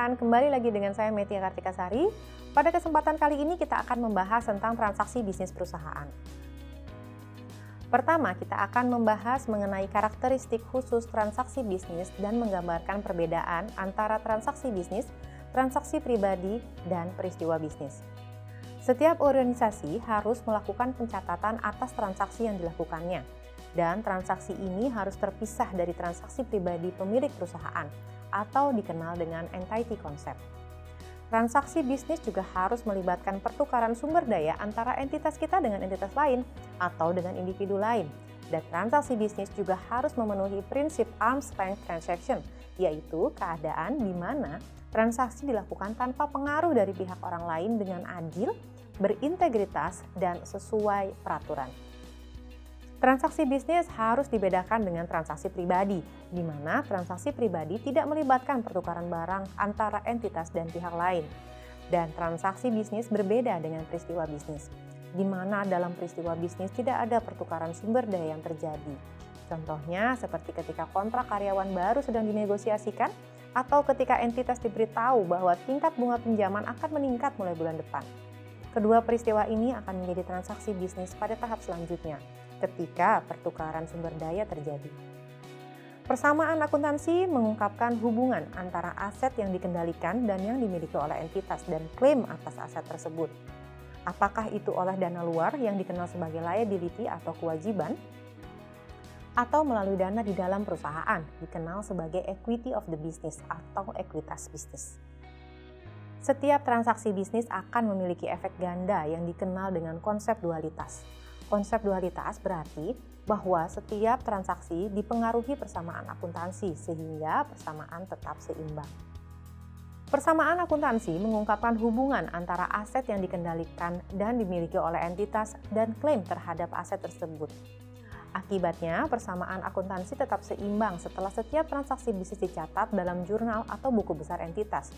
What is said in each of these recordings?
rekan-rekan, kembali lagi dengan saya Metia Kartikasari. Pada kesempatan kali ini kita akan membahas tentang transaksi bisnis perusahaan. Pertama, kita akan membahas mengenai karakteristik khusus transaksi bisnis dan menggambarkan perbedaan antara transaksi bisnis, transaksi pribadi, dan peristiwa bisnis. Setiap organisasi harus melakukan pencatatan atas transaksi yang dilakukannya, dan transaksi ini harus terpisah dari transaksi pribadi pemilik perusahaan, atau dikenal dengan entity concept. Transaksi bisnis juga harus melibatkan pertukaran sumber daya antara entitas kita dengan entitas lain atau dengan individu lain. Dan transaksi bisnis juga harus memenuhi prinsip arm's length transaction, yaitu keadaan di mana transaksi dilakukan tanpa pengaruh dari pihak orang lain dengan adil, berintegritas, dan sesuai peraturan. Transaksi bisnis harus dibedakan dengan transaksi pribadi, di mana transaksi pribadi tidak melibatkan pertukaran barang antara entitas dan pihak lain. Dan transaksi bisnis berbeda dengan peristiwa bisnis, di mana dalam peristiwa bisnis tidak ada pertukaran sumber daya yang terjadi. Contohnya seperti ketika kontrak karyawan baru sedang dinegosiasikan, atau ketika entitas diberitahu bahwa tingkat bunga pinjaman akan meningkat mulai bulan depan. Kedua peristiwa ini akan menjadi transaksi bisnis pada tahap selanjutnya, ketika pertukaran sumber daya terjadi. Persamaan akuntansi mengungkapkan hubungan antara aset yang dikendalikan dan yang dimiliki oleh entitas dan klaim atas aset tersebut. Apakah itu oleh dana luar yang dikenal sebagai liability atau kewajiban, atau melalui dana di dalam perusahaan, dikenal sebagai equity of the business atau ekuitas bisnis. Setiap transaksi bisnis akan memiliki efek ganda yang dikenal dengan konsep dualitas. Konsep dualitas berarti bahwa setiap transaksi dipengaruhi persamaan akuntansi sehingga persamaan tetap seimbang. Persamaan akuntansi mengungkapkan hubungan antara aset yang dikendalikan dan dimiliki oleh entitas dan klaim terhadap aset tersebut. Akibatnya, persamaan akuntansi tetap seimbang setelah setiap transaksi bisnis dicatat dalam jurnal atau buku besar entitas.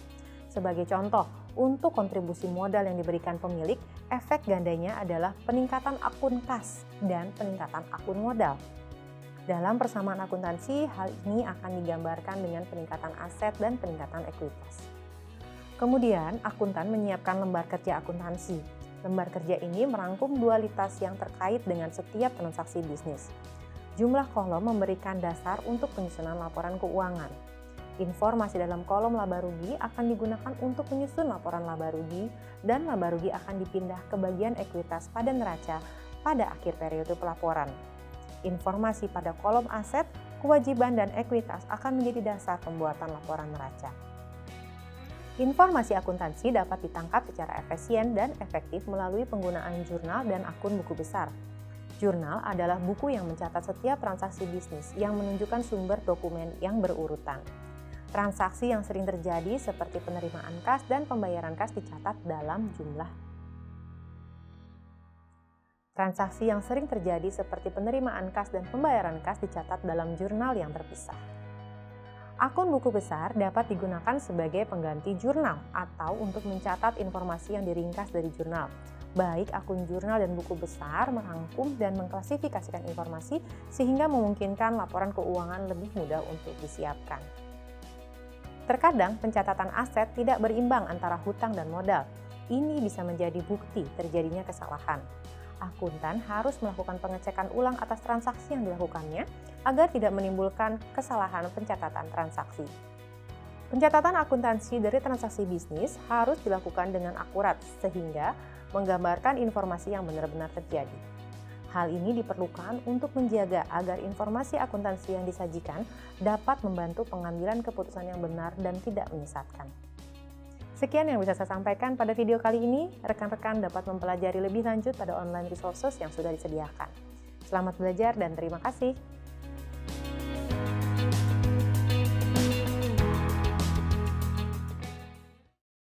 Sebagai contoh, untuk kontribusi modal yang diberikan pemilik, efek gandanya adalah peningkatan akun kas dan peningkatan akun modal. Dalam persamaan akuntansi, hal ini akan digambarkan dengan peningkatan aset dan peningkatan ekuitas. Kemudian, akuntan menyiapkan lembar kerja akuntansi. Lembar kerja ini merangkum dualitas yang terkait dengan setiap transaksi bisnis. Jumlah kolom memberikan dasar untuk penyusunan laporan keuangan. Informasi dalam kolom laba rugi akan digunakan untuk menyusun laporan laba rugi, dan laba rugi akan dipindah ke bagian ekuitas pada neraca pada akhir periode pelaporan. Informasi pada kolom aset, kewajiban, dan ekuitas akan menjadi dasar pembuatan laporan neraca. Informasi akuntansi dapat ditangkap secara efisien dan efektif melalui penggunaan jurnal dan akun buku besar. Jurnal adalah buku yang mencatat setiap transaksi bisnis yang menunjukkan sumber dokumen yang berurutan. Transaksi yang sering terjadi seperti penerimaan kas dan pembayaran kas dicatat dalam jumlah. Transaksi yang sering terjadi seperti penerimaan kas dan pembayaran kas dicatat dalam jurnal yang terpisah. Akun buku besar dapat digunakan sebagai pengganti jurnal atau untuk mencatat informasi yang diringkas dari jurnal. Baik akun jurnal dan buku besar merangkum dan mengklasifikasikan informasi sehingga memungkinkan laporan keuangan lebih mudah untuk disiapkan. Terkadang pencatatan aset tidak berimbang antara hutang dan modal. Ini bisa menjadi bukti terjadinya kesalahan. Akuntan harus melakukan pengecekan ulang atas transaksi yang dilakukannya agar tidak menimbulkan kesalahan pencatatan transaksi. Pencatatan akuntansi dari transaksi bisnis harus dilakukan dengan akurat sehingga menggambarkan informasi yang benar-benar terjadi. Hal ini diperlukan untuk menjaga agar informasi akuntansi yang disajikan dapat membantu pengambilan keputusan yang benar dan tidak menyesatkan. Sekian yang bisa saya sampaikan pada video kali ini. Rekan-rekan dapat mempelajari lebih lanjut pada online resources yang sudah disediakan. Selamat belajar dan terima kasih.